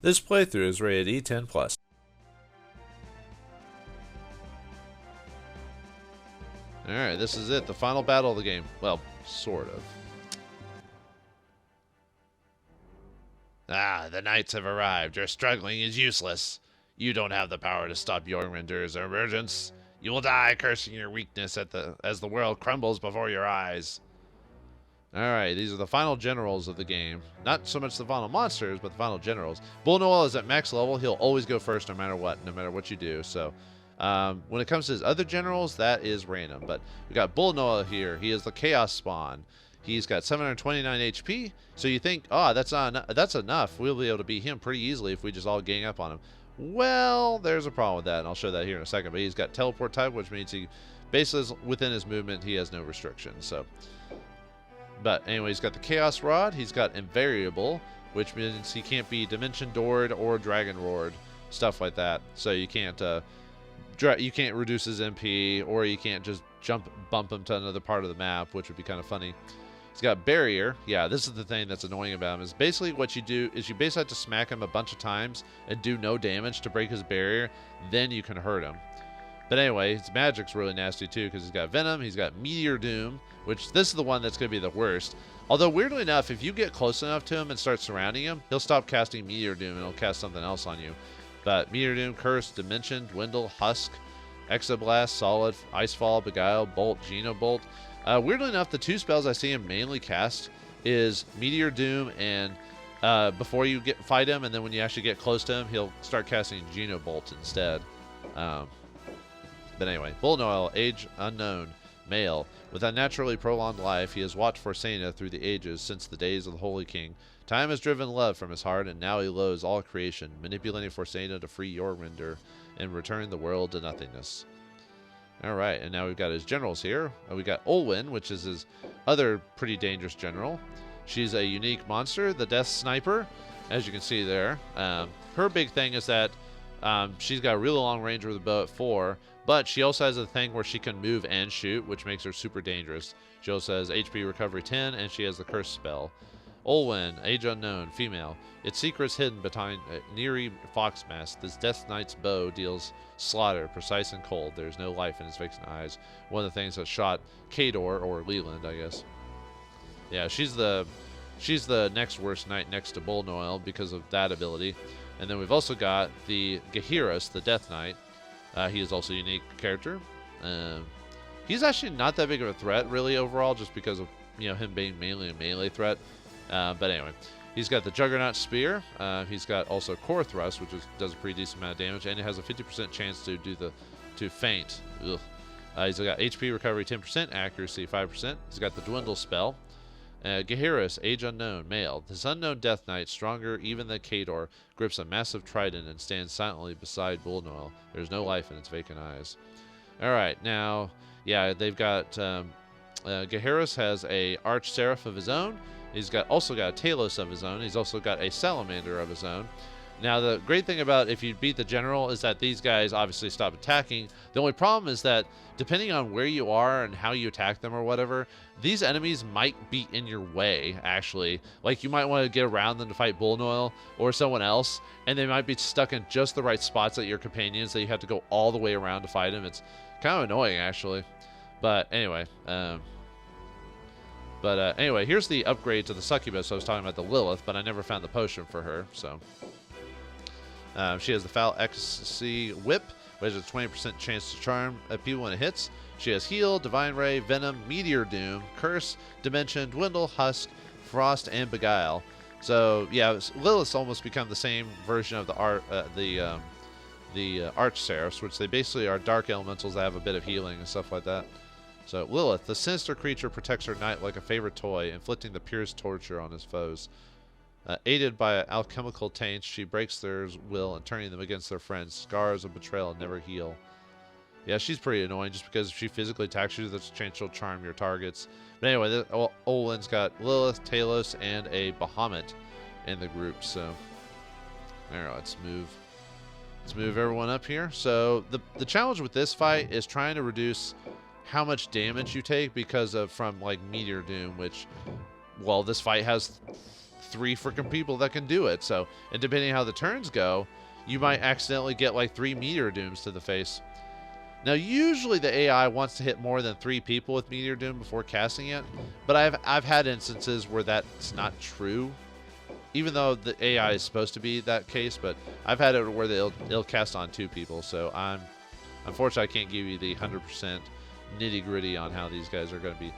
This playthrough is rated E10+. Alright, this is it. The final battle of the game. Well, sort of. Ah, the knights have arrived. Your struggling is useless. You don't have the power to stop Jormungandr's emergence. You will die cursing your weakness as the world crumbles before your eyes. Alright, these are the final generals of the game. Not so much the final monsters, but the final generals. Bulnoil is at max level. He'll always go first no matter what you do. So, when it comes to his other generals, that is random. But we got Bulnoil here. He is the Chaos Spawn. He's got 729 HP. So you think, oh, that's enough. We'll be able to beat him pretty easily if we just all gang up on him. Well, there's a problem with that, and I'll show that here in a second. But he's got teleport type, which means he basically within his movement, he has no restrictions. So, but anyway, he's got the Chaos Rod. He's got Invariable, which means he can't be Dimension Doored or Dragon Roared, stuff like that. So you can't reduce his MP, or you can't just bump him to another part of the map, which would be kind of funny. He's got Barrier. Yeah, this is the thing that's annoying about him, is basically what you do is you basically have to smack him a bunch of times and do no damage to break his barrier, then you can hurt him. But anyway, his magic's really nasty too, because he's got Venom, he's got Meteor Doom, which this is the one that's going to be the worst. Although, weirdly enough, if you get close enough to him and start surrounding him, he'll stop casting Meteor Doom and he'll cast something else on you. But Meteor Doom, Curse, Dimension, Dwindle, Husk, Exoblast, Solid, Icefall, Beguile, Bolt, Genobolt. Weirdly enough, the two spells I see him mainly cast is Meteor Doom and before you fight him, and then when you actually get close to him, he'll start casting Genobolt instead. But anyway, Bulnoil, age unknown, male. With unnaturally prolonged life, he has watched Forsena through the ages since the days of the Holy King. Time has driven love from his heart, and now he loathes all creation, manipulating Forsena to free Jormungandr and return the world to nothingness. Alright, and now we've got his generals here. We got Olwen, which is his other pretty dangerous general. She's a unique monster, the Death Sniper, as you can see there. Her big thing is that she's got a really long range with a bow at 4, but she also has a thing where she can move and shoot, which makes her super dangerous. She also has HP recovery 10, and she has the curse spell. Olwen, age unknown, female. Its secret's hidden behind a Neary fox mask. This Death Knight's bow deals slaughter, precise and cold. There's no life in its vacant eyes. One of the things that shot Kador, or Leland, I guess. Yeah, she's the next worst knight next to Bulnoil because of that ability. And then we've also got the Gaheris, the Death Knight. He is also a unique character. He's actually not that big of a threat, really, overall, just because of him being mainly a melee threat. But anyway, he's got the Juggernaut Spear. He's got also Core Thrust, which does a pretty decent amount of damage, and it has a 50% chance to feint. Ugh. He's got HP recovery 10%, accuracy 5%. He's got the Dwindle spell. Gaheris, age unknown, male. This unknown Death Knight, stronger even than Kador, grips a massive trident and stands silently beside Bulnoil. There's no life in its vacant eyes. Alright, now, yeah, they've got... Gaheris has a Arch Seraph of his own. He's also got a Talos of his own. He's also got a Salamander of his own. Now, the great thing about if you beat the general is that these guys obviously stop attacking. The only problem is that depending on where you are and how you attack them or whatever, these enemies might be in your way, actually. Like, you might want to get around them to fight Bulnoil or someone else, and they might be stuck in just the right spots at your companions that you have to go all the way around to fight them. It's kind of annoying, actually. But anyway, anyway, here's the upgrade to the Succubus. I was talking about the Lilith, but I never found the potion for her, so... she has the Foul Ecstasy Whip, which has a 20% chance to charm people when it hits. She has Heal, Divine Ray, Venom, Meteor Doom, Curse, Dimension, Dwindle, Husk, Frost, and Beguile. So, yeah, Lilith's almost become the same version of the Arch Seraphs, which they basically are dark elementals that have a bit of healing and stuff like that. So, Lilith, the sinister creature, protects her knight like a favorite toy, inflicting the purest torture on his foes. Aided by alchemical taints, she breaks their will and turning them against their friends. Scars of betrayal never heal. Yeah, she's pretty annoying just because if she physically attacks you, there's a chance she'll charm your targets. But anyway, Olwen's got Lilith, Talos, and a Bahamut in the group. So, alright, let's move everyone up here. So, the challenge with this fight is trying to reduce how much damage you take because of from like Meteor Doom, which, well, this fight has 3 freaking people that can do it. So, and depending how the turns go, you might accidentally get like 3 Meteor Dooms to the face. Now, usually the AI wants to hit more than 3 people with Meteor Doom before casting it, but I've had instances where that's not true, even though the AI is supposed to be that case. But I've had it where it'll cast on 2 people. So unfortunately I can't give you the 100% nitty gritty on how these guys are going to be.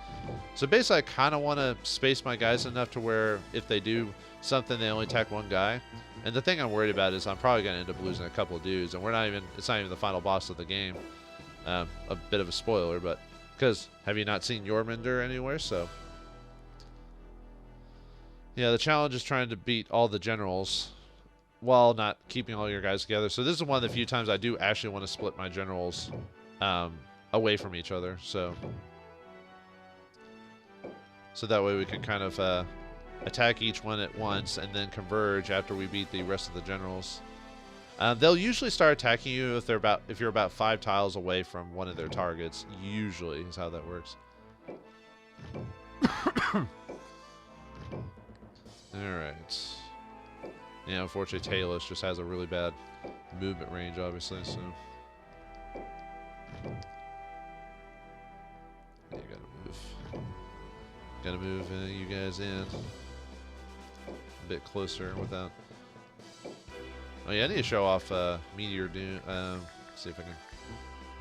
So basically, I kind of want to space my guys enough to where if they do something, they only attack 1 guy. And the thing I'm worried about is I'm probably going to end up losing a couple of dudes, and it's not even the final boss of the game. A bit of a spoiler, but because have you not seen Jormungandr anywhere? So yeah, the challenge is trying to beat all the generals while not keeping all your guys together. So this is one of the few times I do actually want to split my generals away from each other. So that way we can kind of attack each one at once and then converge after we beat the rest of the generals. They'll usually start attacking you if you're about 5 tiles away from one of their targets. Usually is how that works. Alright. Yeah, unfortunately Talus just has a really bad movement range, obviously, so you gotta move you guys in a bit closer without. Oh yeah, I need to show off Meteor Doom. See if I can.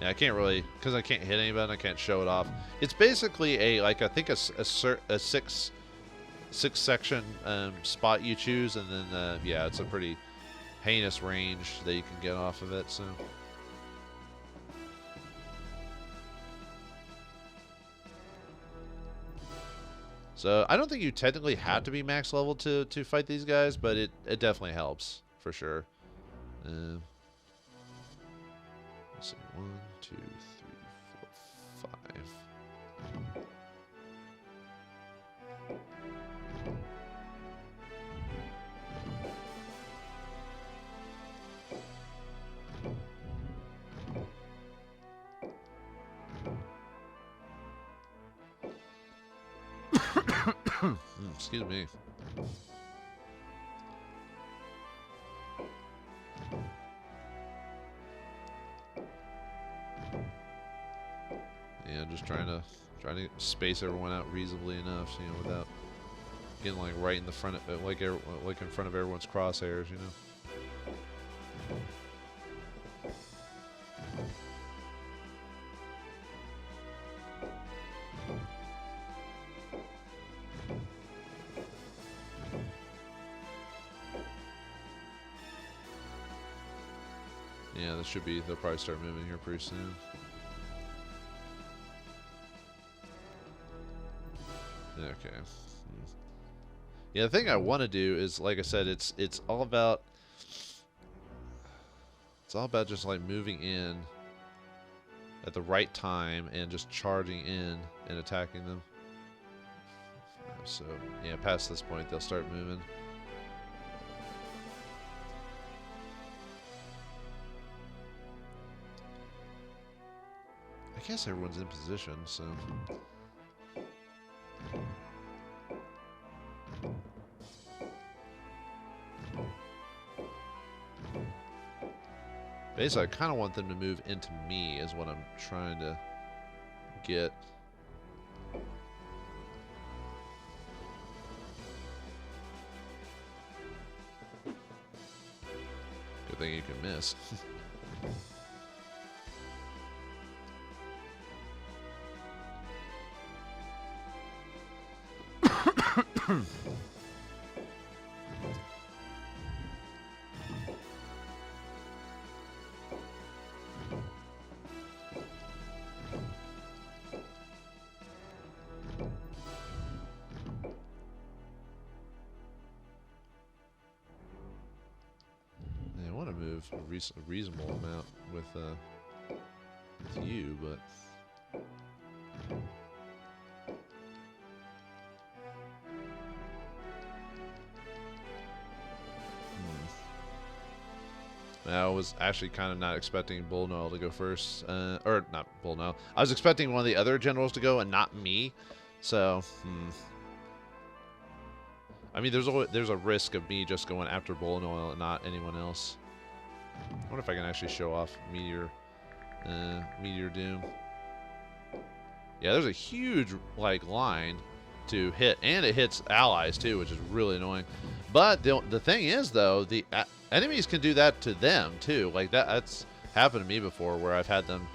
Yeah, I can't really, because I can't hit anybody. I can't show it off. It's basically I think a 6 section spot you choose, and then yeah, it's a pretty heinous range that you can get off of it. So I don't think you technically have to be max level to fight these guys, but it definitely helps for sure. Let's see, 1, 2, 3, 4, 5. Excuse me. Yeah, just trying to space everyone out reasonably enough, you know, without getting like right in the front of like in front of everyone's crosshairs, you know. Yeah, this should be. They'll probably start moving here pretty soon. Okay. Yeah, the thing I want to do is, like I said, it's all about just like moving in at the right time and just charging in and attacking them. So yeah, past this point they'll start moving. I guess everyone's in position, so. Basically, I kind of want them to move into me is what I'm trying to get. Good thing you can miss. I want to move a reasonable amount with you, but. I was actually kind of not expecting Bulnoil to go first, or not Bulnoil. I was expecting one of the other generals to go and not me. So, I mean, there's a risk of me just going after Bulnoil and not anyone else. I wonder if I can actually show off Meteor Doom. Yeah, there's a huge like line to hit, and it hits allies too, which is really annoying. But the thing is, though, the enemies can do that to them too. Like that's happened to me before, where I've had them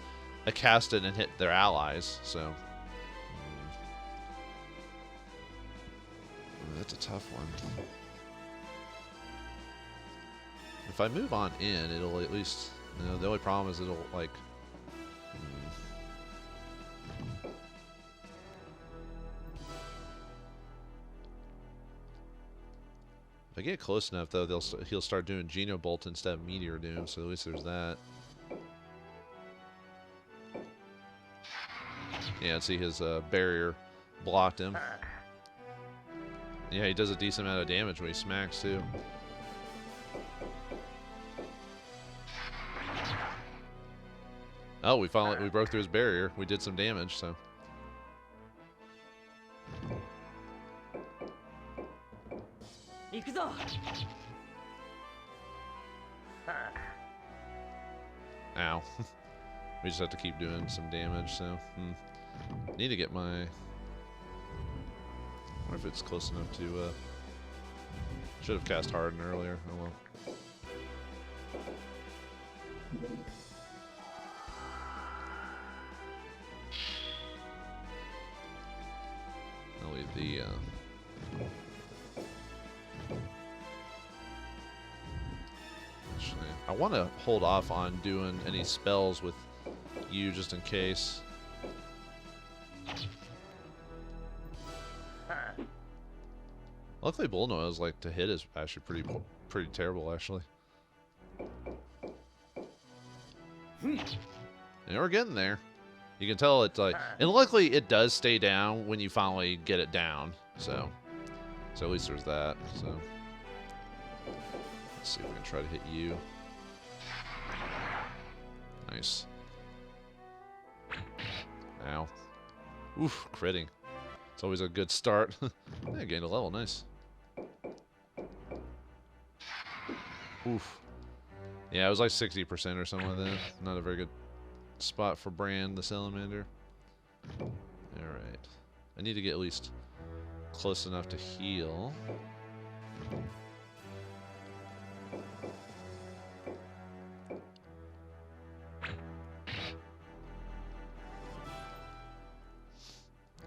cast it and hit their allies. So that's a tough one. If I move on in, it'll at least. You know, the only problem is it'll like. If I get close enough, though, he'll start doing Geno Bolt instead of Meteor Doom, so at least there's that. Yeah, see his barrier blocked him. Yeah, he does a decent amount of damage when he smacks, too. Oh, we broke through his barrier. We did some damage, so... Ow. We just have to keep doing some damage, so... Need to get my... I wonder if it's close enough to... Should have cast Harden earlier. Oh well. I'll leave the... I want to hold off on doing any spells with you just in case. Luckily, Bulnoil's like to hit is actually pretty terrible, actually. And we're getting there. You can tell it's like, and luckily it does stay down when you finally get it down. So at least there's that. So let's see if we can try to hit you. Nice. Ow. Oof, critting. It's always a good start. Yeah, gained a level, nice. Oof. Yeah, it was like 60% or something like that. Not a very good spot for Brand, the Salamander. Alright. I need to get at least close enough to heal.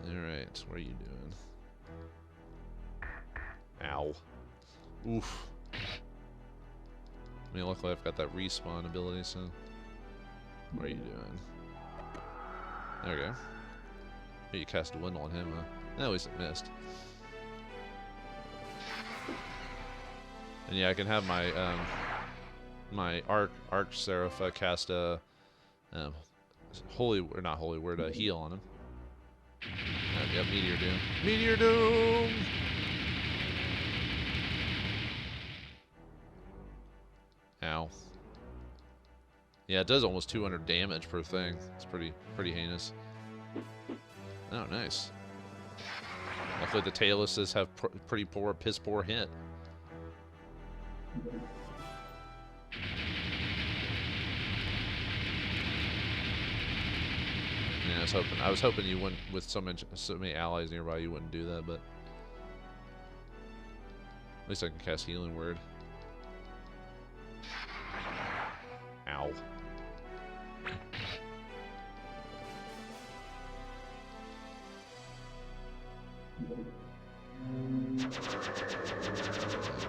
Alright, what are you doing? Ow. Oof. I mean, luckily I've got that respawn ability, so... What are you doing? There we go. Oh, you cast a Windle on him, huh? At least it missed. And yeah, I can have my, my Arch Seraph cast a... not Holy Word, a heal on him. Yeah, Meteor Doom. Meteor Doom! Ow. Yeah, it does almost 200 damage per thing. It's pretty heinous. Oh, nice. Luckily the Taillesses have pretty piss poor hit. Yeah, I was hoping you wouldn't, with so many allies nearby, you wouldn't do that, but at least I can cast Healing Word. Ow.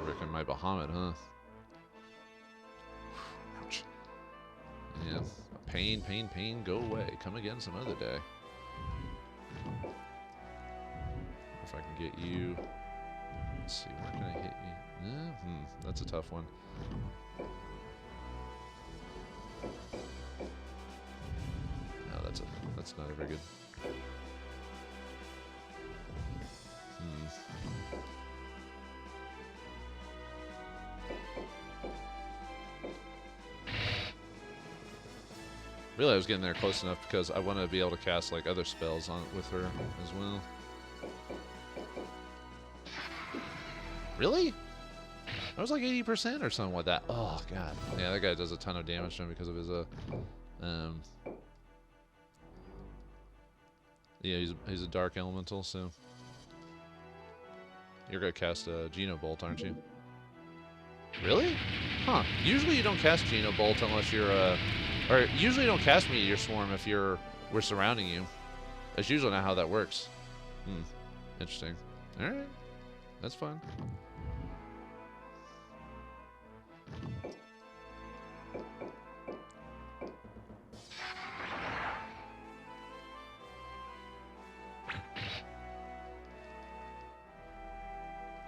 Rick my Bahamut, huh? Ouch. Yeah. Pain, pain, pain, go away. Come again some other day. If I can get you... Let's see, where can I hit you? That's a tough one. No, that's not a very good... Really, I was getting there close enough because I want to be able to cast like other spells on with her as well. Really? That was like 80% or something like that. Oh, God. Yeah, that guy does a ton of damage to him because of his, yeah, he's a dark elemental, so... You're gonna cast a Geno Bolt, aren't you? Really? Huh. Usually you don't cast Geno Bolt unless you're, or usually you don't cast Meteor Swarm if we're surrounding you. That's usually not how that works. Hmm. Interesting. Alright. That's fine.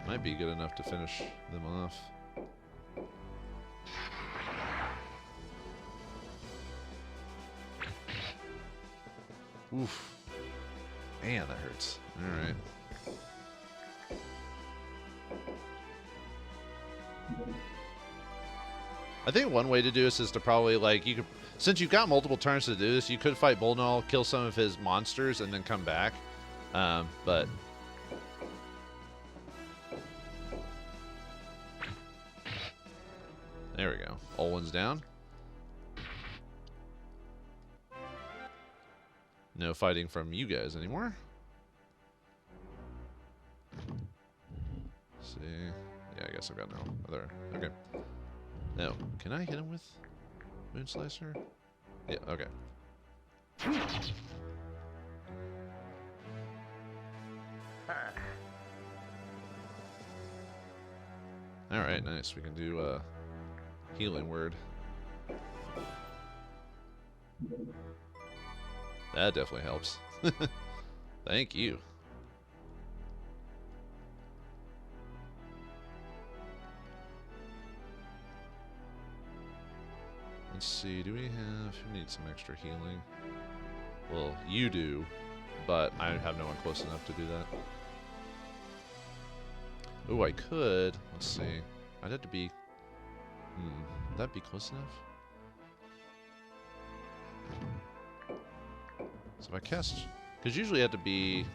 Might be good enough to finish them off. Oof. Man, that hurts. Alright. I think one way to do this is to probably, like, you could, since you've got multiple turns to do this, you could fight Bulnoil, kill some of his monsters, and then come back. But... There we go. Olwen's down. No fighting from you guys anymore. Let's see. Yeah, I guess I've got no other. Okay. No. Can I hit him with Moon Slicer? Yeah, okay. Alright, nice. We can do healing word. That definitely helps. Thank you. Let's see, do we have... Who needs some extra healing? Well, you do, but I have no one close enough to do that. Oh, I could. Let's see. I'd have to be... would that be close enough? So if I cast... Because usually I have to be...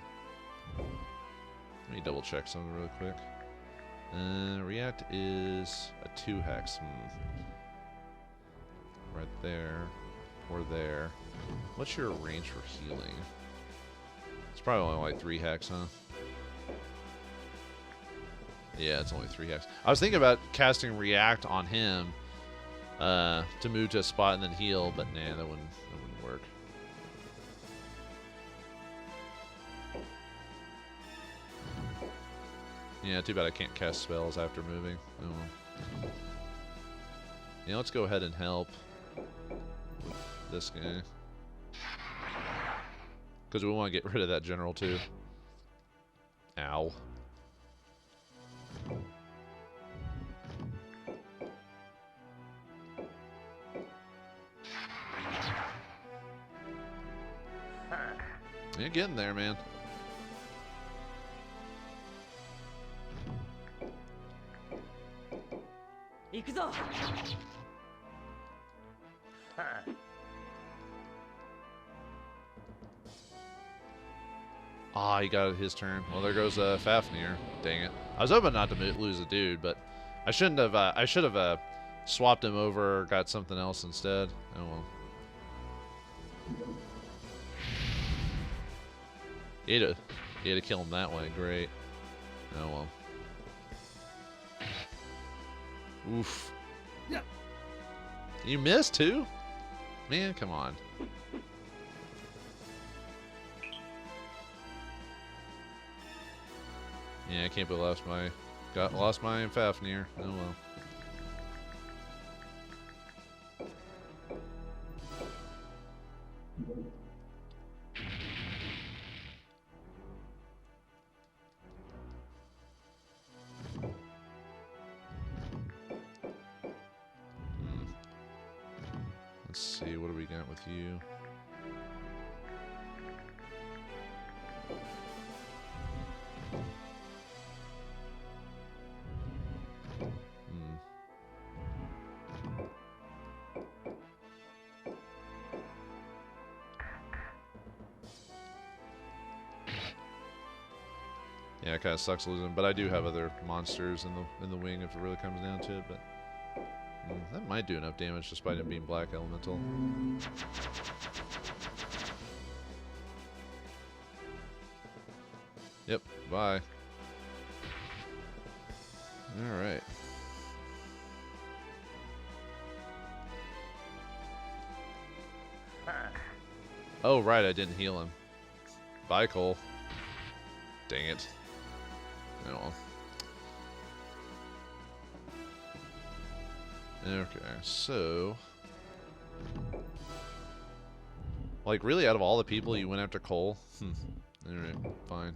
Let me double check something real quick. React is a 2 hex. Right there. Or there. What's your range for healing? It's probably only like 3 hex, huh? Yeah, it's only 3 hex. I was thinking about casting React on him to move to a spot and then heal, but nah, that wouldn't work. Yeah, too bad I can't cast spells after moving. Oh well. Yeah, let's go ahead and help with this guy. Because we want to get rid of that general too. Ow. You're getting there, man. Ah, he got his turn. Well, there goes Fafnir. Dang it. I was hoping not to lose a dude, but I shouldn't have. I should have swapped him over or got something else instead. Oh well. He had to kill him that way. Great. Oh well. Oof. Yeah. You missed too? Man, come on. Yeah, I can't believe I lost my Fafnir. Oh well. Let's see, what do we got with you? Yeah, it kind of sucks losing, but I do have other monsters in the wing if it really comes down to it. But that might do enough damage despite him being black elemental. Yep. Bye. All right. Oh right, I didn't heal him. Bye, Cole. Dang it. Oh. Okay, so... Like, really, out of all the people, you went after Cole? Alright, fine.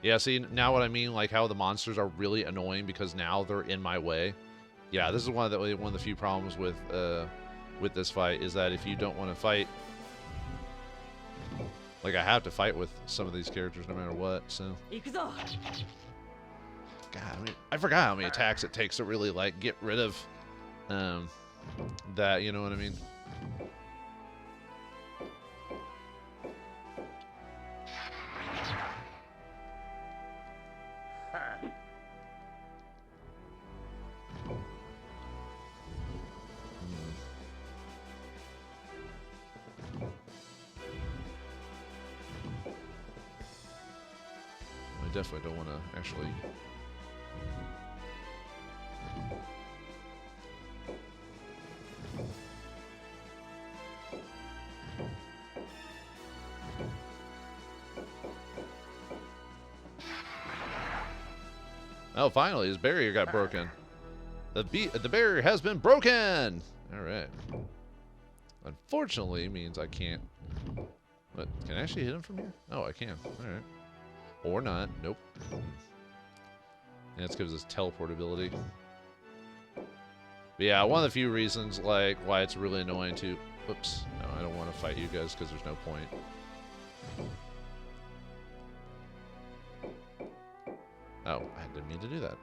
Yeah, see, now what I mean, like, how the monsters are really annoying because now they're in my way. Yeah, this is one of the few problems with this fight, is that if you don't want to fight... Like, I have to fight with some of these characters no matter what, so... God, I mean, I forgot how many attacks it takes to really, like, get rid of, that, you know what I mean? I definitely don't want to actually... Oh, finally, his barrier got broken. The barrier has been broken! Alright. Unfortunately, means I can't... What? Can I actually hit him from here? Oh, I can. Alright. Or not. Nope. Yeah, that's because of his teleportability. But yeah, one of the few reasons, like, why it's really annoying to... Oops. No, I don't want to fight you guys because there's no point. Oh, I didn't mean to do that.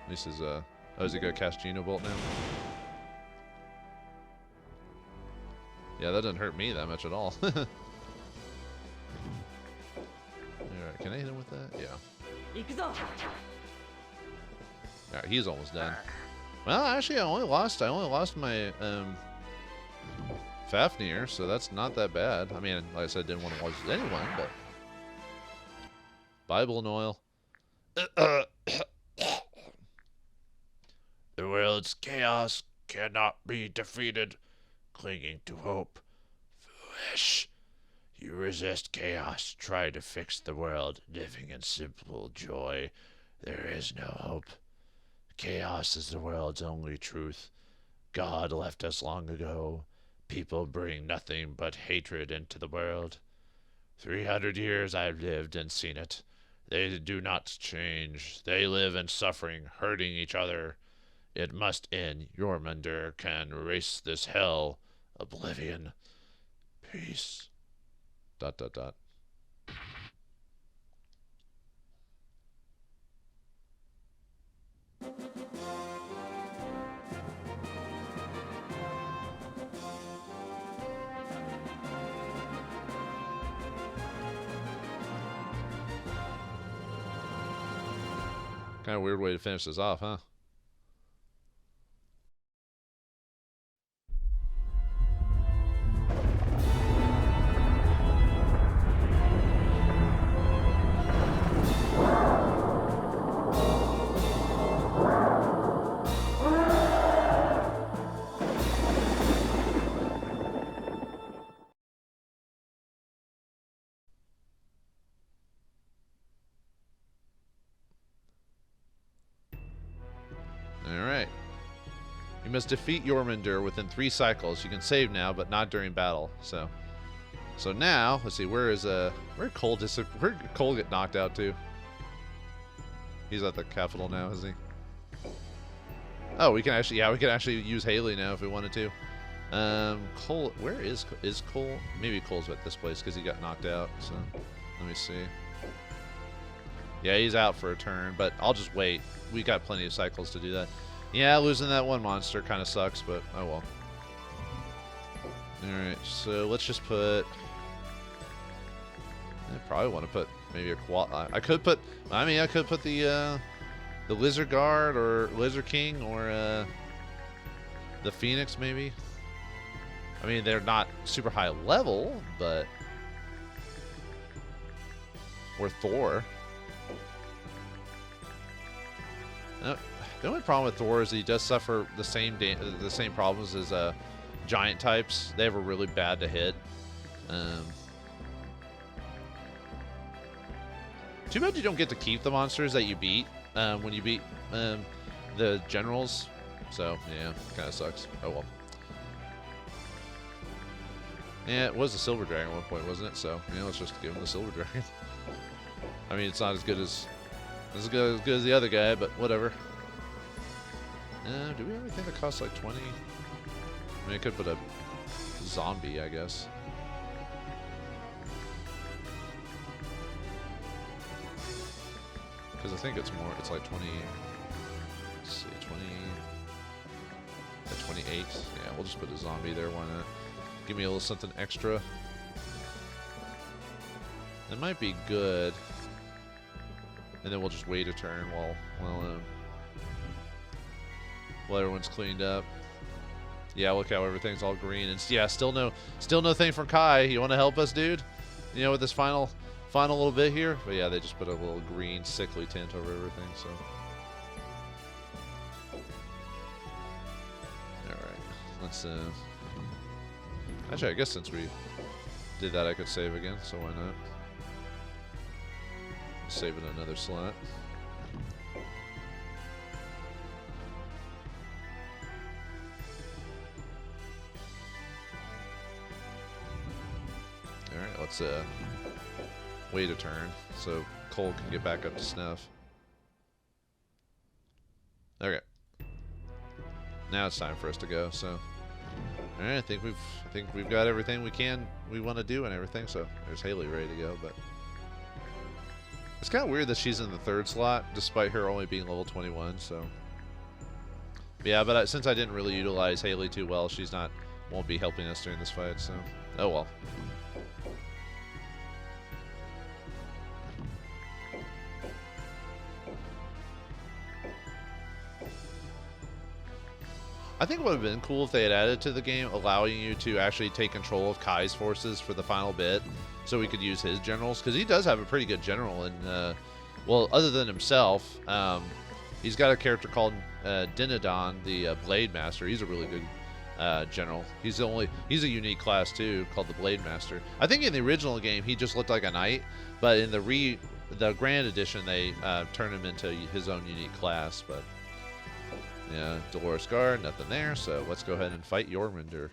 This is, oh, is he gonna cast Genobolt now? Yeah, that doesn't hurt me that much at all. Alright, can I hit him with that? Yeah. Alright, he's almost done. Well, actually, I only lost my Fafnir, so that's not that bad. I mean, like I said, I didn't want to lose anyone, but bye, Bulnoil. The world's chaos cannot be defeated. Clinging to hope. Foolish. You resist chaos. Try to fix the world. Living in simple joy. There is no hope. Chaos is the world's only truth. God left us long ago. People bring nothing but hatred into the world. 300 years I've lived and seen it. They do not change. They live in suffering, hurting each other. It must end. Jormungandr can erase this hell. Oblivion. Peace. ... Kind of weird way to finish this off, huh? Alright. You must defeat Jormungandr within 3 cycles. You can save now, but not during battle. So now, let's see, where'd Cole get knocked out to? He's at the capital now, is he? Oh, we can actually use Haley now if we wanted to. Cole, where is Cole? Maybe Cole's at this place because he got knocked out. So let me see. Yeah, he's out for a turn, but I'll just wait. We got plenty of cycles to do that. Yeah, losing that one monster kind of sucks, but oh well. Alright, so let's just put... I probably want to put maybe a quad... I could put the Lizard Guard or Lizard King or the Phoenix maybe. I mean, they're not super high level, but... Or Thor. The only problem with Thor is he does suffer the same problems as giant types. They have a really bad to hit. Too bad you don't get to keep the monsters that you beat when you beat the generals. So yeah, kind of sucks. Oh well. Yeah, it was a silver dragon at one point, wasn't it? So yeah, let's just give him the silver dragon. I mean, it's not as good as the other guy, but whatever. Do we have anything that costs like 20? I mean, I could put a zombie, I guess. Because I think it's more, it's like 20, let's see, 28. Yeah, we'll just put a zombie there, why not? Give me a little something extra. That might be good. And then we'll just wait a turn while everyone's cleaned up. Yeah, look how everything's all green. And yeah, still no thing from Kai. You want to help us, dude? You know, with this final little bit here. But yeah, they just put a little green sickly tint over everything. So, all right, let's. Actually, I guess since we did that, I could save again. So why not? Save it another slot. Alright, let's wait a turn so Cole can get back up to snuff. Okay. Now it's time for us to go, so alright, I think we've got everything we want to do and everything, so there's Haley ready to go, but it's kind of weird that she's in the third slot, despite her only being level 21, so... Yeah, but since I didn't really utilize Haley too well, won't be helping us during this fight, so... Oh well. I think it would have been cool if they had added to the game, allowing you to actually take control of Kai's forces for the final bit, so we could use his generals, because he does have a pretty good general, and well, other than himself, he's got a character called Dinadon, the Blade Master. He's a really good general. He's a unique class too, called the Blade Master. I think in the original game he just looked like a knight, but in the Grand Edition they turned him into his own unique class. But yeah, Dolores Guard, nothing there. So let's go ahead and fight Jormungandr.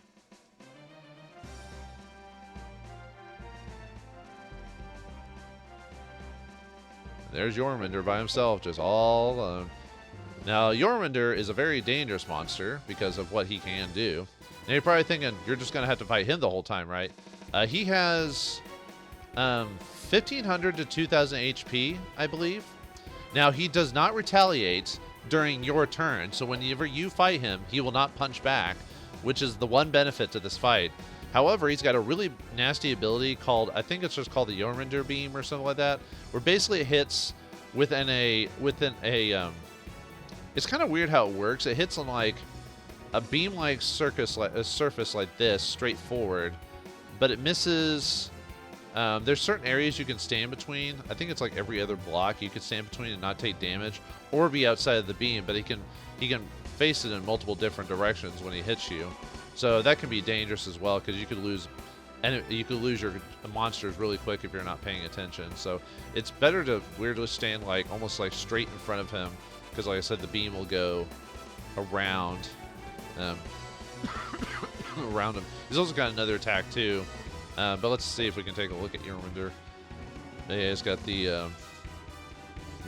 There's Jormungandr by himself, just all alone. Now, Jormungandr is a very dangerous monster because of what he can do. Now, you're probably thinking, you're just going to have to fight him the whole time, right? He has 1,500 to 2,000 HP, I believe. Now, he does not retaliate during your turn, so whenever you fight him, he will not punch back, which is the one benefit to this fight. However, he's got a really nasty ability called, I think it's just called the Jormungandr Beam or something like that, where basically it hits within a it's kind of weird how it works. It hits on like a beam-like surface like this, straight forward, but it misses. There's certain areas you can stand between. I think it's like every other block you could stand between and not take damage, or be outside of the beam. But he can face it in multiple different directions when he hits you. So that can be dangerous as well, because you could lose, and you could lose your monsters really quick if you're not paying attention. So it's better to weirdly stand like almost like straight in front of him, because like I said, the beam will go around around him. He's also got another attack too, but let's see if we can take a look at Jormungandr. Yeah, he's got the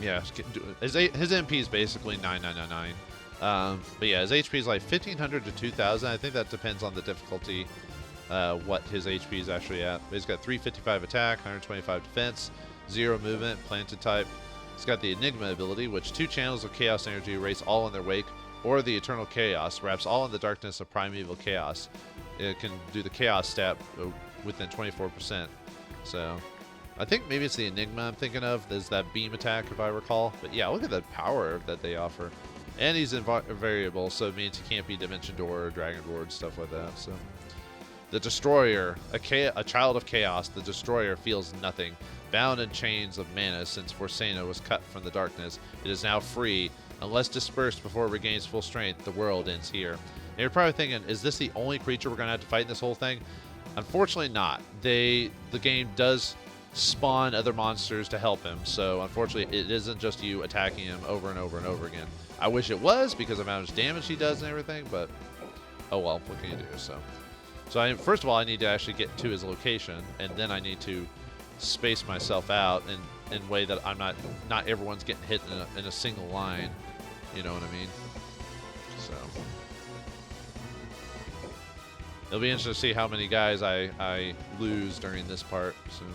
yeah, his MP is basically 9999. But yeah, his HP is like 1,500 to 2,000. I think that depends on the difficulty, what his HP is actually at. But he's got 355 attack, 125 defense, 0 movement, planted type, It's got the Enigma ability, which 2 channels of Chaos Energy erase all in their wake, or the Eternal Chaos wraps all in the darkness of Primeval Chaos. It can do the Chaos stat within 24%. So, I think maybe it's the Enigma I'm thinking of. There's that beam attack, if I recall. But yeah, look at that power that they offer. And he's invariable, so it means he can't be Dimension Door or Dragon Lord, stuff like that. So, the Destroyer, a child of chaos, the Destroyer feels nothing. Bound in chains of mana since Forsena was cut from the darkness, it is now free. Unless dispersed before it regains full strength, the world ends here. And you're probably thinking, is this the only creature we're going to have to fight in this whole thing? Unfortunately not. The game does spawn other monsters to help him, so unfortunately it isn't just you attacking him over and over and over again. I wish it was, because of how much damage he does and everything, but oh well, what can you do? So first of all, I need to actually get to his location, and then I need to space myself out in a way that I'm not everyone's getting hit in a single line. You know what I mean? So it'll be interesting to see how many guys I lose during this part. So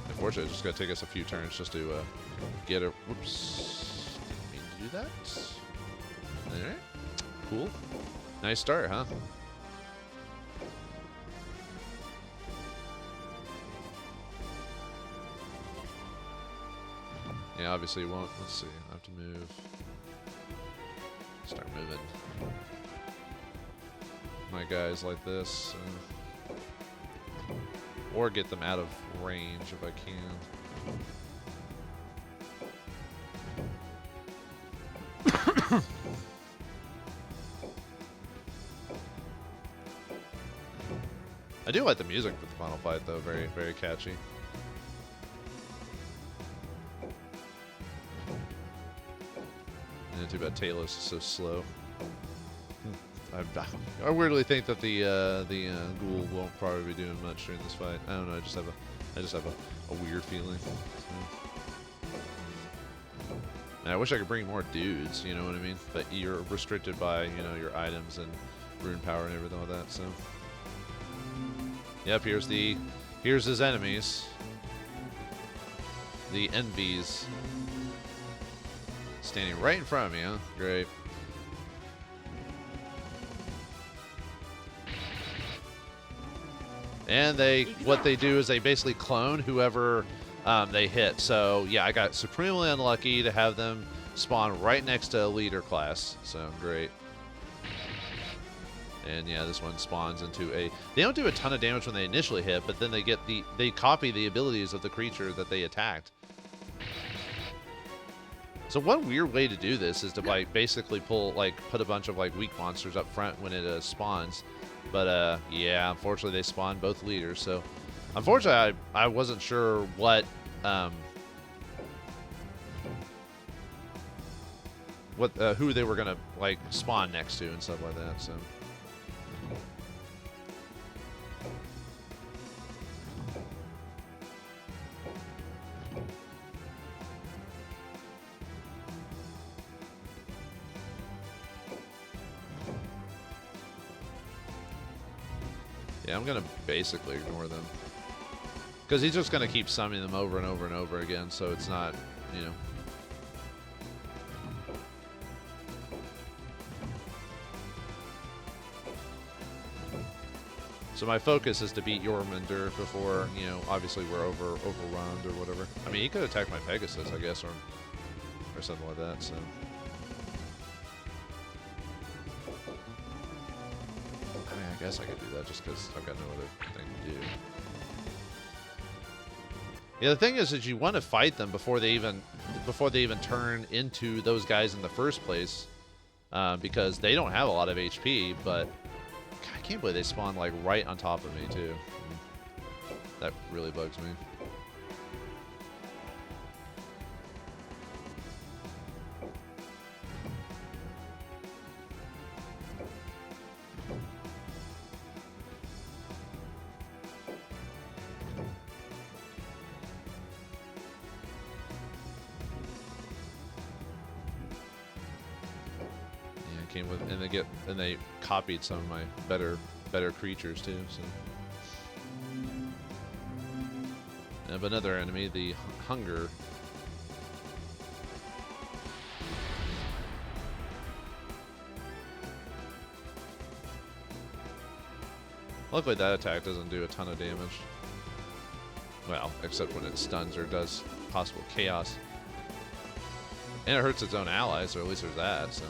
unfortunately, it's just gonna take us a few turns just to get a. Whoops! Didn't mean to do that. All right. Cool. Nice start, huh? Yeah, obviously it won't. Let's see. I have to move. Start moving my guys like this. Or get them out of range if I can. I do like the music for the final fight, though. Very, very catchy. And too bad Talos is so slow. I weirdly think that the ghoul won't probably be doing much during this fight. I don't know. I just have a weird feeling. So. And I wish I could bring more dudes. You know what I mean? But you're restricted by your items and rune power and everything like that. So. Yep. Here's his enemies. The envies. Standing right in front of me, huh? Great. And what they do is they basically clone whoever they hit. So yeah, I got supremely unlucky to have them spawn right next to a leader class. So great. And yeah, this one spawns into a. They don't do a ton of damage when they initially hit, but then they copy the abilities of the creature that they attacked. So one weird way to do this is to basically put a bunch of weak monsters up front when it spawns. But yeah, unfortunately they spawned both leaders. So unfortunately I wasn't sure what who they were gonna spawn next to and stuff like that. So. Yeah, I'm going to basically ignore them. Because he's just going to keep summoning them over and over and over again, so it's not, So my focus is to beat Jormungandr before, obviously we're overrun or whatever. I mean, he could attack my Pegasus, I guess, or something like that, so... I guess I could do that just because I've got no other thing to do. Yeah, the thing is that you want to fight them before they even turn into those guys in the first place, because they don't have a lot of HP. But God, I can't believe they spawn right on top of me too. That really bugs me. And they copied some of my better creatures too. So But another enemy, the Hunger. Luckily that attack doesn't do a ton of damage. Well, except when it stuns or does possible chaos. And it hurts its own allies, or at least there's that, so.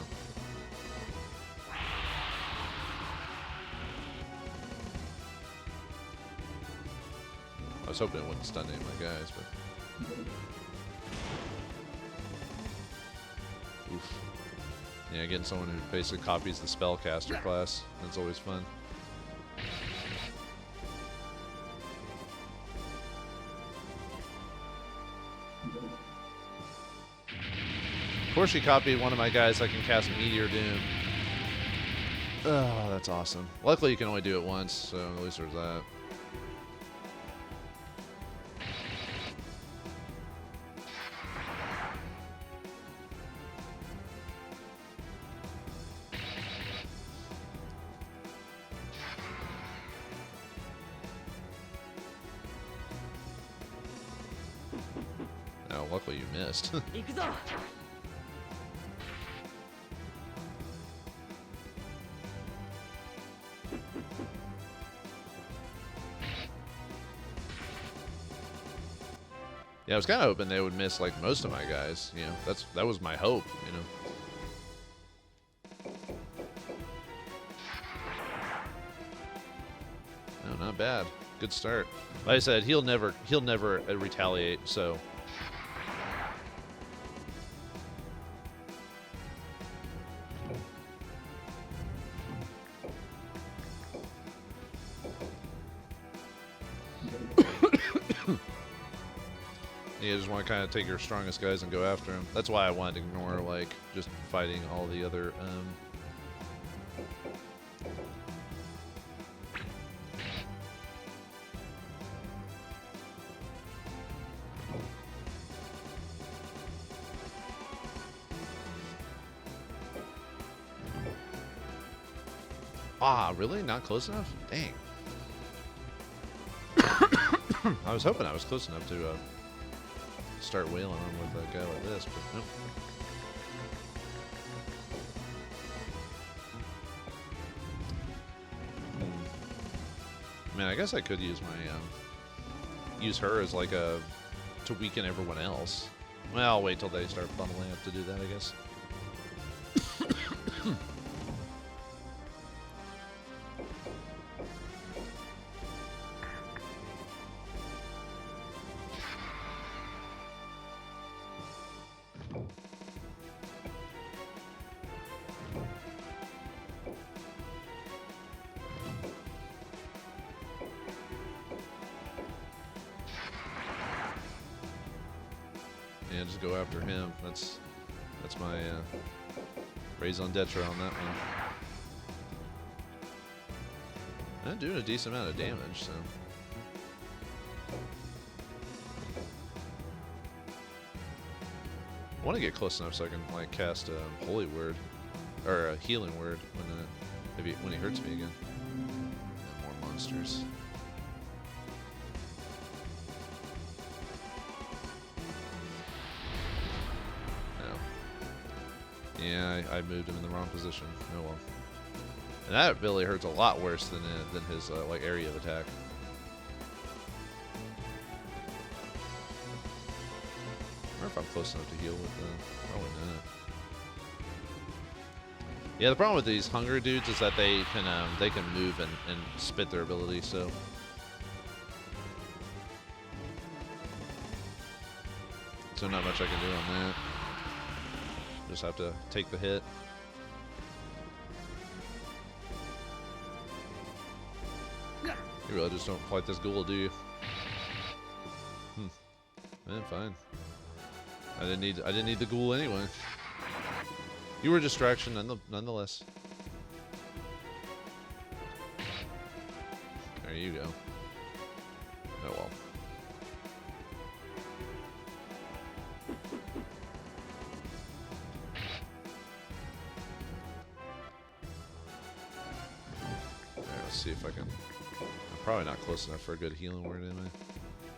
I was hoping it wouldn't stun any of my guys, but. Oof. Yeah, getting someone who basically copies the spellcaster class, that's always fun. Of course she copied one of my guys so I can cast Meteor Doom. Oh, that's awesome. Luckily you can only do it once, so at least there's that. Oh, luckily you missed. Yeah, I was kind of hoping they would miss like most of my guys. You know, that was my hope. You know. No, not bad. Good start. Like I said, he'll never retaliate. So. You just want to kind of take your strongest guys and go after him. That's why I wanted to ignore, like, just fighting all the other, Ah, really? Not close enough? Dang. I was hoping I was close enough to, start wailing on with a guy like this, but nope. I mean, I guess I could use my, use her as like a, to weaken everyone else. Well, I'll wait till they start bundling up to do that, I guess. Yeah, just go after him. That's my raison d'etre on that one. I'm doing a decent amount of damage, so. I want to get close enough so I can like cast a holy word or a healing word when he hurts me again. And more monsters. Yeah, I moved him in the wrong position. Oh well. And that ability hurts a lot worse than his like area of attack. I wonder if I'm close enough to heal with probably not. Yeah, the problem with these hunger dudes is that they can move and spit their ability. So. Not much I can do on that. Just have to take the hit. You really just don't fight this ghoul, do you? Fine. I didn't need the ghoul anyway. You were a distraction nonetheless. There you go. Oh well. See if I can. I'm probably not close enough for a good healing word, am I?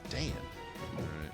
Damn. Alright.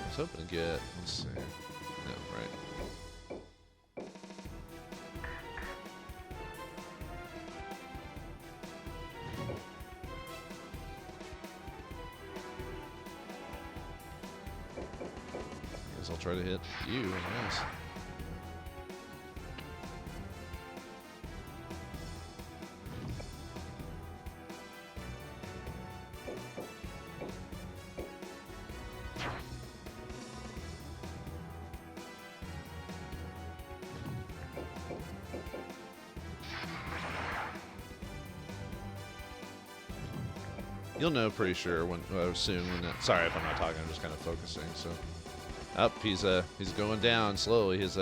I was hoping to get, let's see. No, right. Guess I'll try to hit you, I guess. You'll know pretty sure when soon when that. Sorry if I'm not talking. I'm just kind of focusing. So, up he's going down slowly. His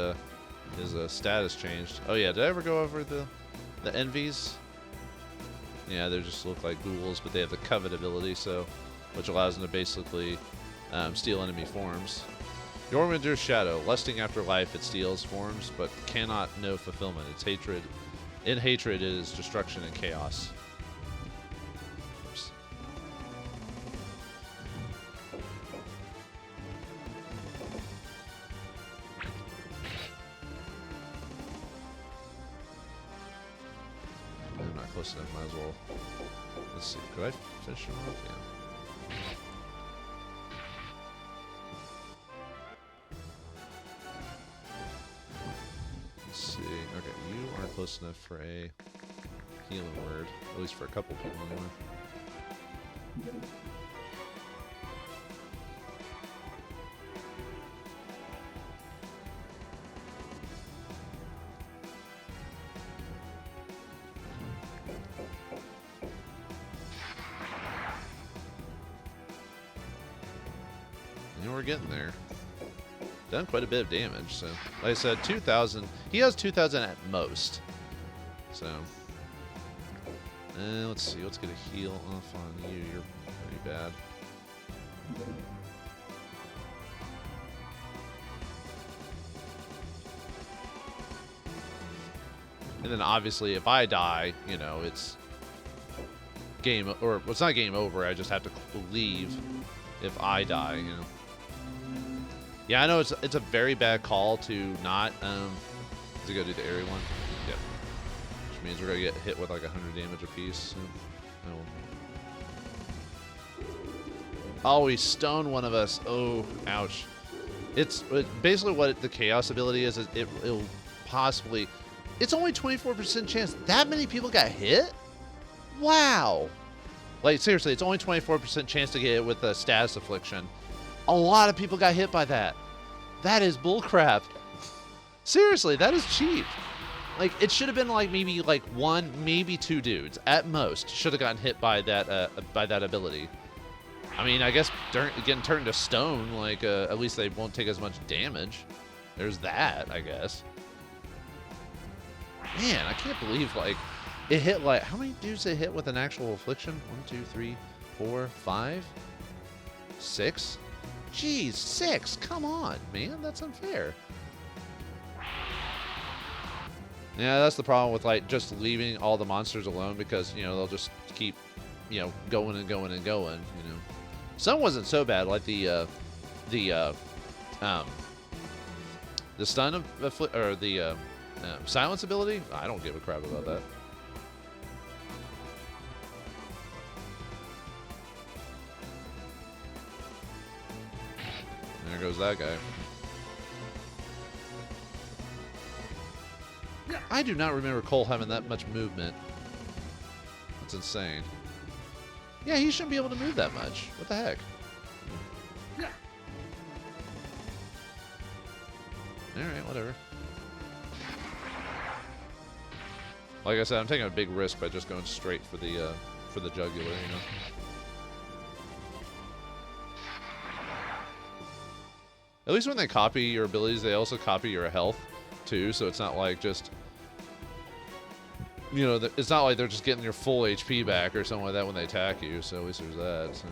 status changed. Oh yeah, did I ever go over the envies? Yeah, they just look like ghouls, but they have the covet ability, so which allows them to basically steal enemy forms. The orb endures shadow, lusting after life. It steals forms, but cannot know fulfillment. Its hatred, in hatred, is destruction and chaos. Close enough, might as well. Let's see, could I finish him off? Yeah. Let's see. Okay, you are close enough for a healing word, at least for a couple people anyway. We're getting there. Done quite a bit of damage, so like I said, 2,000. He has 2,000 at most. So let's see. Let's get a heal off on you. You're pretty bad. And then obviously, if I die, you know, it's game, or well, it's not game over. I just have to leave if I die, you know. Yeah, I know it's a very bad call to not to go do the area one. Yep. Which means we're gonna get hit with like 100 damage apiece. So. Oh, he stoned one of us. Oh, ouch. It's basically what the chaos ability is it'll possibly. It's only 24% chance. That many people got hit? Wow. Like seriously, it's only 24% chance to get hit with a status affliction. A lot of people got hit by that. That is bullcrap. Seriously, that is cheap. Like, it should have been like maybe like one, maybe two dudes at most should have gotten hit by that ability. I mean, I guess getting turned to stone, like at least they won't take as much damage. There's that, I guess. Man, I can't believe like it hit like how many dudes it hit with an actual affliction? 1, 2, 3, 4, 5, 6. Jeez, 6! Come on, man, that's unfair. Yeah, that's the problem with like just leaving all the monsters alone because you know they'll just keep, you know, going and going and going. You know, some wasn't so bad, like the stun of or the silence ability. I don't give a crap about that. There goes that guy. I do not remember Cole having that much movement. That's insane. Yeah, he shouldn't be able to move that much. What the heck? Alright, whatever. Like I said, I'm taking a big risk by just going straight for the for the jugular, you know. At least when they copy your abilities, they also copy your health too. So it's not like just, you know, it's not like they're just getting your full HP back or something like that when they attack you. So at least there's that. So.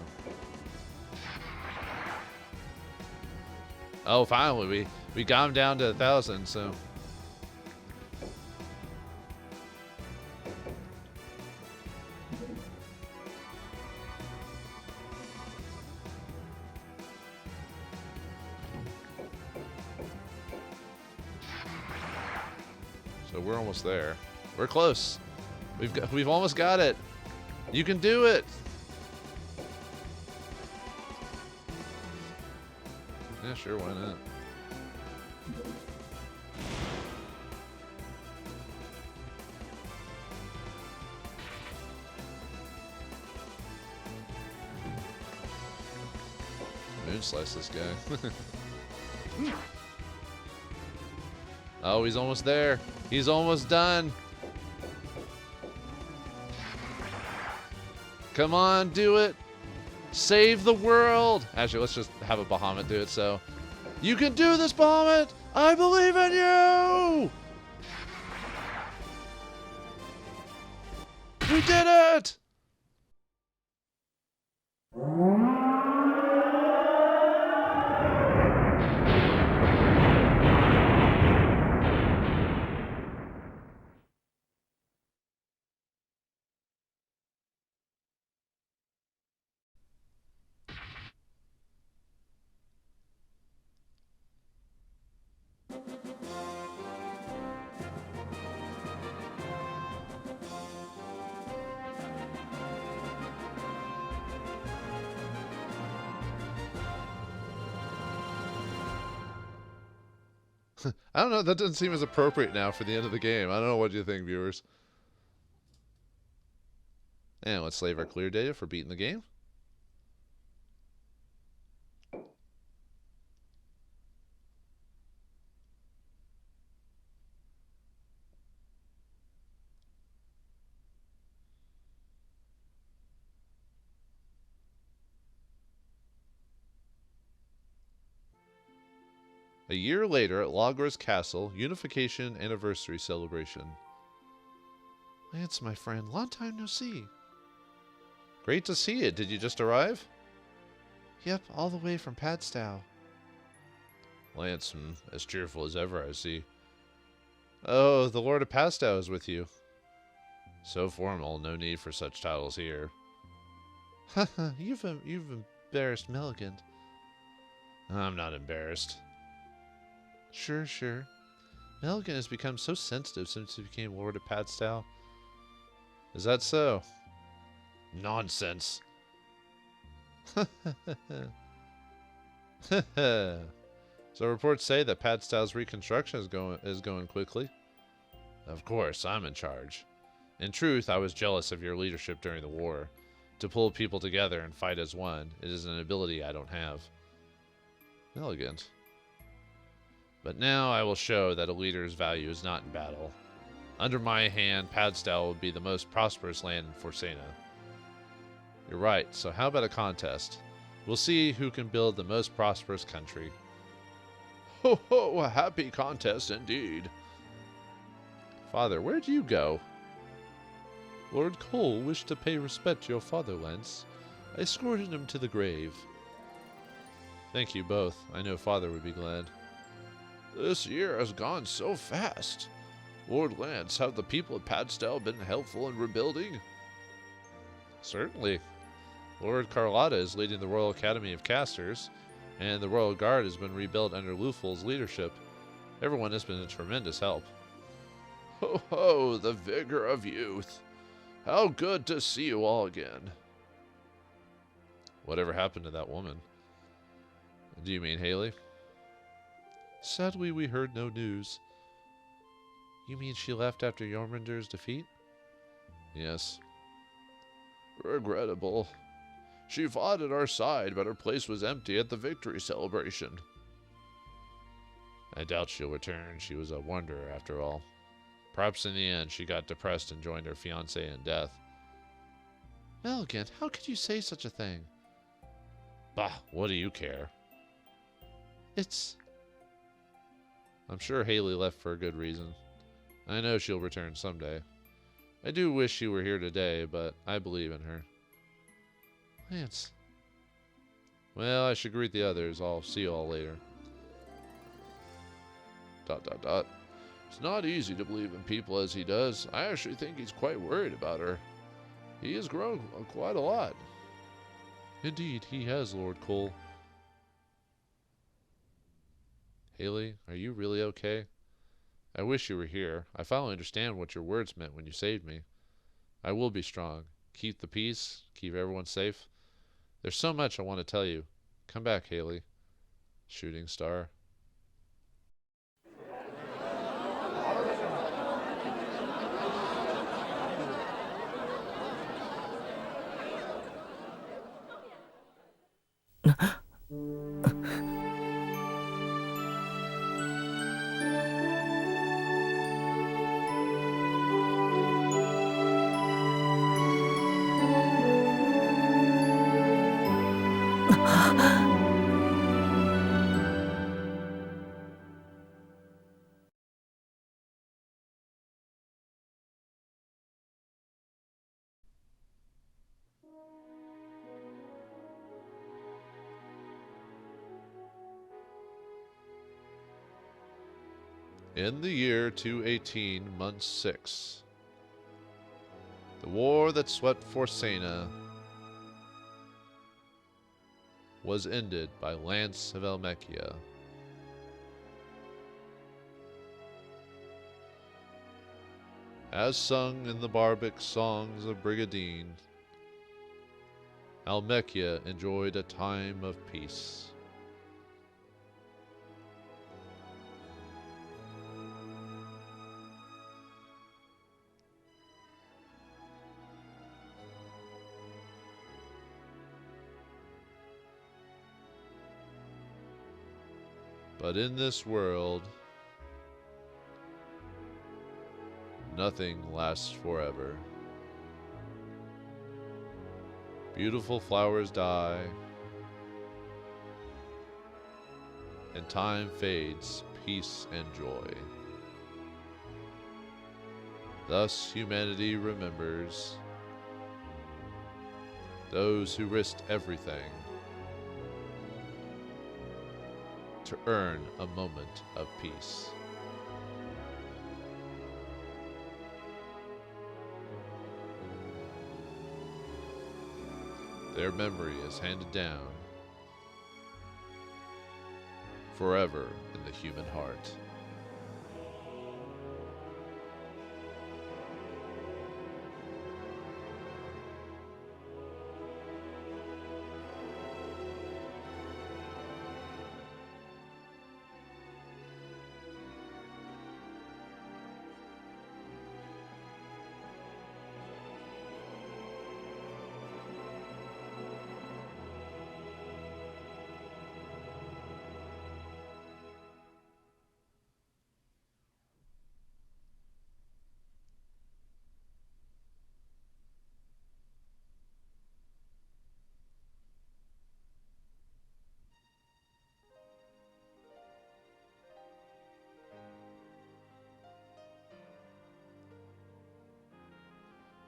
Oh, finally we got him down to 1,000. So. So we're almost there. We're close. We've almost got it. You can do it. Yeah, sure, why not? Moon slice this guy. Oh, he's almost there. He's almost done. Come on, do it. Save the world. Actually, let's just have a Bahamut do it. So, you can do this, Bahamut. I believe in you. We did it. I don't know, that doesn't seem as appropriate now for the end of the game. I don't know what you think, viewers. And let's save our clear data for beating the game. A year later at Logor's Castle, Unification Anniversary Celebration. Lance, my friend, long time no see. Great to see you. Did you just arrive? Yep, all the way from Padstow. Lance, as cheerful as ever, I see. Oh, the Lord of Padstow is with you. So formal, no need for such titles here. Haha, you've embarrassed Melligand. I'm not embarrassed. Sure, sure. Melligand has become so sensitive since he became Lord of Padstow. Is that so? Nonsense. So reports say that Padstow's reconstruction is going quickly. Of course, I'm in charge. In truth, I was jealous of your leadership during the war. To pull people together and fight as one, it is an ability I don't have. Melligand. But now I will show that a leader's value is not in battle. Under my hand, Padstow will be the most prosperous land in Forsena. You're right, so how about a contest? We'll see who can build the most prosperous country. Ho ho, a happy contest indeed. Father, where'd you go? Lord Cole wished to pay respect to your father, Lance. I escorted him to the grave. Thank you both. I know father would be glad. This year has gone so fast. Lord Lance, have the people of Padstow been helpful in rebuilding? Certainly. Lord Carlotta is leading the Royal Academy of Casters, and the Royal Guard has been rebuilt under Luful's leadership. Everyone has been a tremendous help. Ho ho, the vigor of youth. How good to see you all again. Whatever happened to that woman? Do you mean Haley? Sadly, we heard no news. You mean she left after Jormunder's defeat? Yes. Regrettable. She fought at our side, but her place was empty at the victory celebration. I doubt she'll return. She was a wanderer after all. Perhaps in the end she got depressed and joined her fiancé in death. Melgan, how could you say such a thing? Bah, what do you care? I'm sure Haley left for a good reason. I know she'll return someday. I do wish she were here today, but I believe in her. Lance. Well, I should greet the others. I'll see you all later. ... It's not easy to believe in people as he does. I actually think he's quite worried about her. He has grown quite a lot. Indeed, he has, Lord Cole. Haley, are you really okay? I wish you were here. I finally understand what your words meant when you saved me. I will be strong. Keep the peace. Keep everyone safe. There's so much I want to tell you. Come back, Haley. Shooting star. In the year 218, month 6, the war that swept Forsena was ended by Lance of Almekia. As sung in the bardic songs of Brigandine, Almekia enjoyed a time of peace. But in this world, nothing lasts forever. Beautiful flowers die, and time fades, peace and joy. Thus humanity remembers those who risked everything to earn a moment of peace. Their memory is handed down forever in the human heart.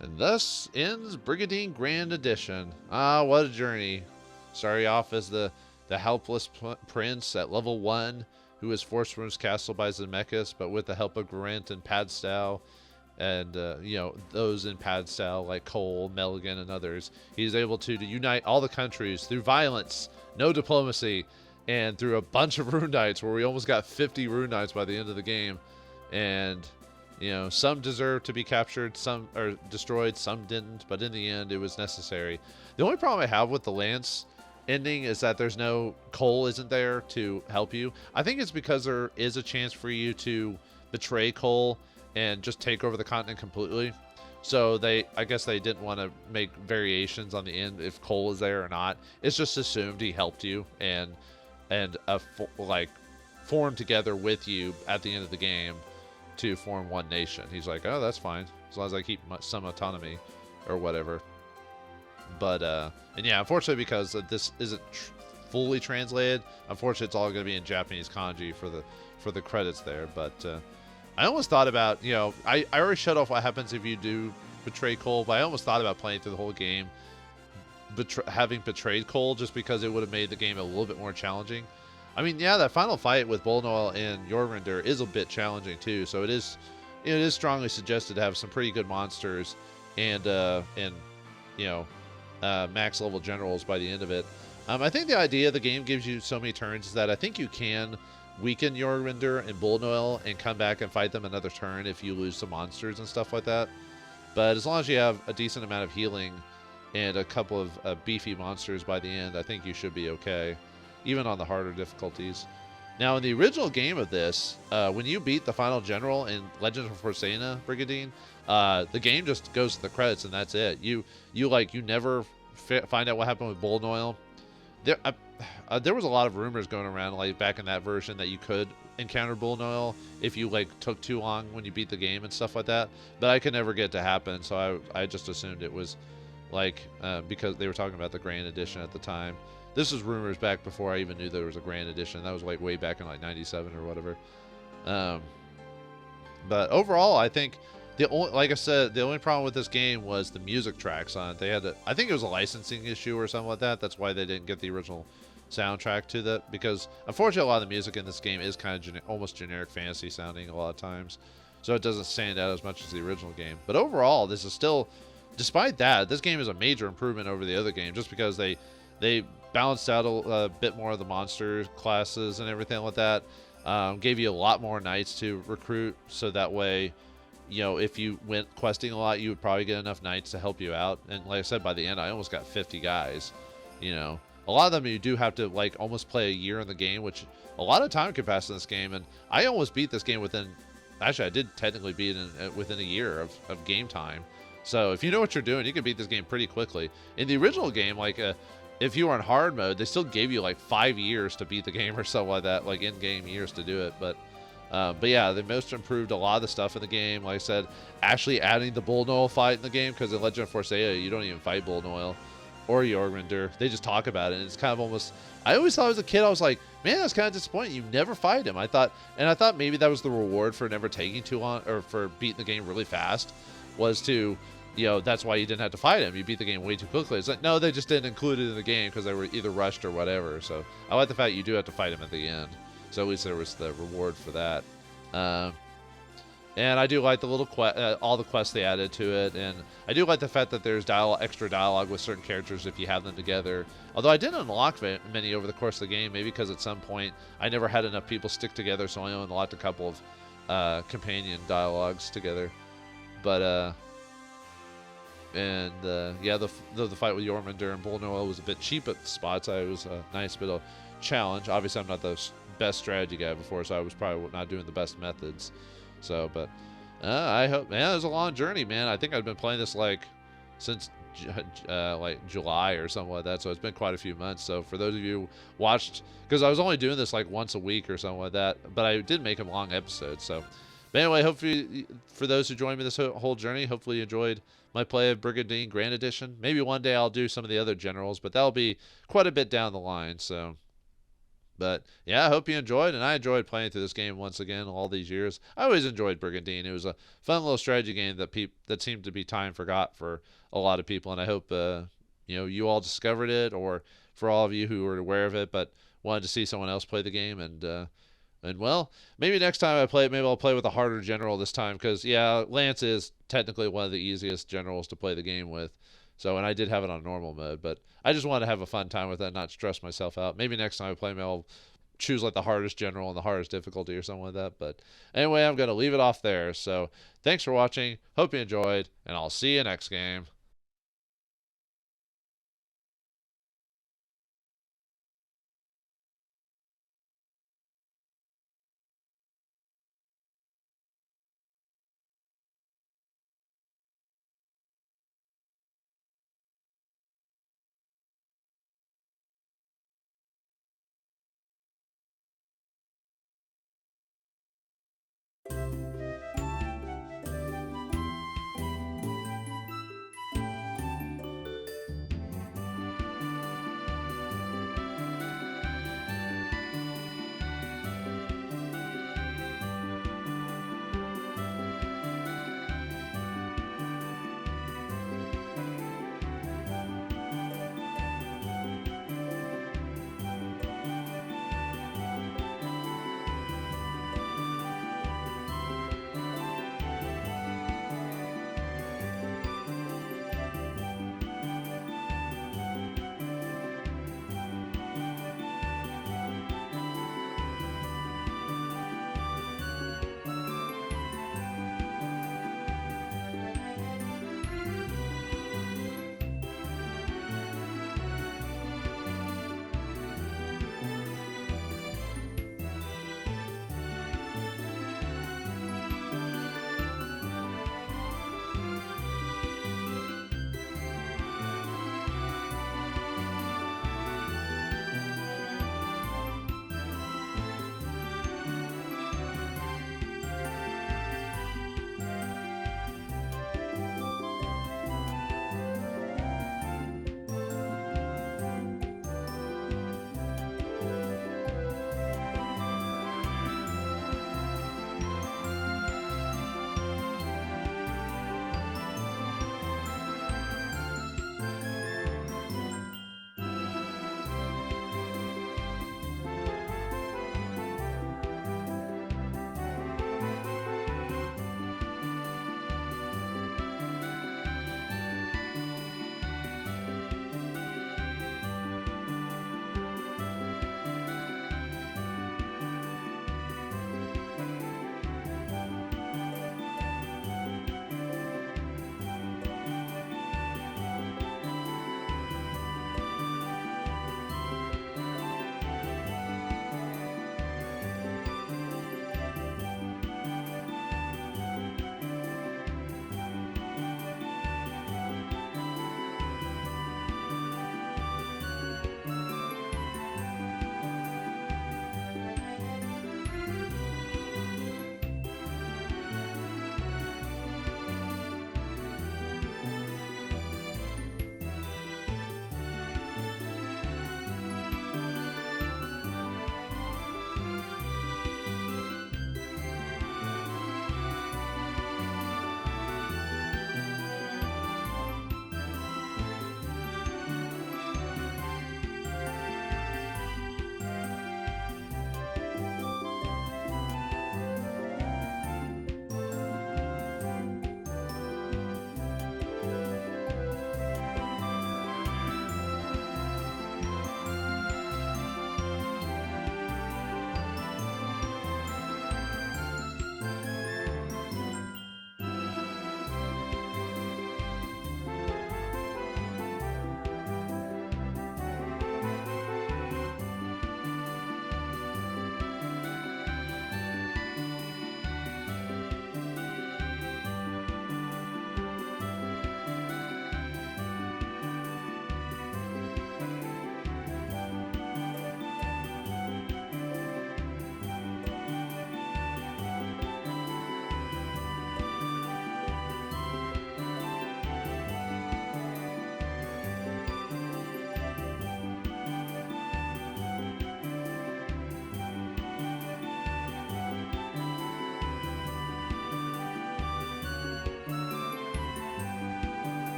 And thus ends Brigandine Grand Edition. Ah, what a journey. Starting off as the helpless prince at level 1 who is forced from his castle by Zemeckis, but with the help of Garant and Padstow and, those in Padstow like Cole, Melgan, and others, he's able to unite all the countries through violence, no diplomacy, and through a bunch of Rune Knights where we almost got 50 Rune Knights by the end of the game. And some deserved to be captured, some are destroyed, some didn't, but in the end, it was necessary. The only problem I have with the Lance ending is that there's no Cole isn't there to help you. I think it's because there is a chance for you to betray Cole and just take over the continent completely. So I guess they didn't want to make variations on the end if Cole is there or not. It's just assumed he helped you and formed together with you at the end of the game to form one nation. He's like, oh, that's fine, as long as I keep some autonomy or whatever. But and yeah, unfortunately, because this isn't fully translated, unfortunately, it's all going to be in Japanese kanji for the credits there. But I almost thought about, I already shut off what happens if you do betray Cole, but I almost thought about playing through the whole game having betrayed Cole, just because it would have made the game a little bit more challenging. I mean, yeah, that final fight with Bulnoil and Jormungandr is a bit challenging too, so it is strongly suggested to have some pretty good monsters and max level generals by the end of it. I think the idea of the game gives you so many turns that I think you can weaken Jormungandr and Bulnoil and come back and fight them another turn if you lose some monsters and stuff like that. But as long as you have a decent amount of healing and a couple of beefy monsters by the end, I think you should be okay, even on the harder difficulties. Now, in the original game of this, when you beat the final general in Legend of Forsena, Brigandine, the game just goes to the credits and that's it. You never find out what happened with Bulnoil. There was a lot of rumors going around, like back in that version, that you could encounter Bulnoil if you took too long when you beat the game and stuff like that. But I could never get it to happen, so I just assumed it was because they were talking about the Grand Edition at the time. This was rumors back before I even knew there was a Grand Edition. That was way back in 97 or whatever. But overall, I think like I said, the only problem with this game was the music tracks on it. I think it was a licensing issue or something like that. That's why they didn't get the original soundtrack to that, because unfortunately a lot of the music in this game is kind of almost generic fantasy sounding a lot of times, so it doesn't stand out as much as the original game. But overall, this is still, despite that, this game is a major improvement over the other game, just because they balanced out a bit more of the monster classes and everything like that. Gave you a lot more knights to recruit, so that way, if you went questing a lot, you would probably get enough knights to help you out. And like I said, by the end, I almost got 50 guys. A lot of them you do have to almost play a year in the game, which a lot of time can pass in this game. And I almost beat this game I did technically beat it within a year of game time. So if you know what you're doing, you can beat this game pretty quickly. In the original game, if you were on hard mode, they still gave you 5 years to beat the game or something like that, in-game years to do it. But yeah, they most improved a lot of the stuff in the game. Like I said, actually adding the Bulnoil fight in the game, because in Legend of Forsena, you don't even fight Bulnoil or Jormungandr. They just talk about it, and it's kind of almost... I always thought as a kid, I was like, man, that's kind of disappointing. You never fight him. I thought maybe that was the reward for never taking too long, or for beating the game really fast, was to... that's why you didn't have to fight him. You beat the game way too quickly. It's no, they just didn't include it in the game because they were either rushed or whatever. So I like the fact you do have to fight him at the end. So at least there was the reward for that. And I do like the little all the quests they added to it. And I do like the fact that there's extra dialogue with certain characters if you have them together. Although I didn't unlock many over the course of the game, maybe because at some point I never had enough people stick together, so I only unlocked a couple of companion dialogues together. But yeah, the fight with Jormungandr and Bulnoil was a bit cheap at spots. It was a nice bit of challenge. Obviously, I'm not the best strategy guy before, so I was probably not doing the best methods. So, but I hope, man, it was a long journey, man. I think I've been playing this since July or something like that. So it's been quite a few months. So for those of you who watched, because I was only doing this once a week or something like that, but I did make them long episodes. So, but anyway, hopefully for those who joined me this whole journey, hopefully you enjoyed my play of Brigandine Grand Edition. Maybe one day I'll do some of the other generals, but that'll be quite a bit down the line. So, but yeah, I hope you enjoyed, and I enjoyed playing through this game once again all these years. I always enjoyed Brigandine. It was a fun little strategy game that seemed to be time forgot for a lot of people, and I hope you all discovered it, or for all of you who were aware of it but wanted to see someone else play the game. And well, maybe next time I play it, maybe I'll play with a harder general this time, because yeah, Lance is technically one of the easiest generals to play the game with. So, and I did have it on normal mode, but I just wanted to have a fun time with it and not stress myself out. Maybe next time I play, maybe I'll choose the hardest general and the hardest difficulty or something like that. But anyway, I'm going to leave it off there. So thanks for watching. Hope you enjoyed, and I'll see you next game.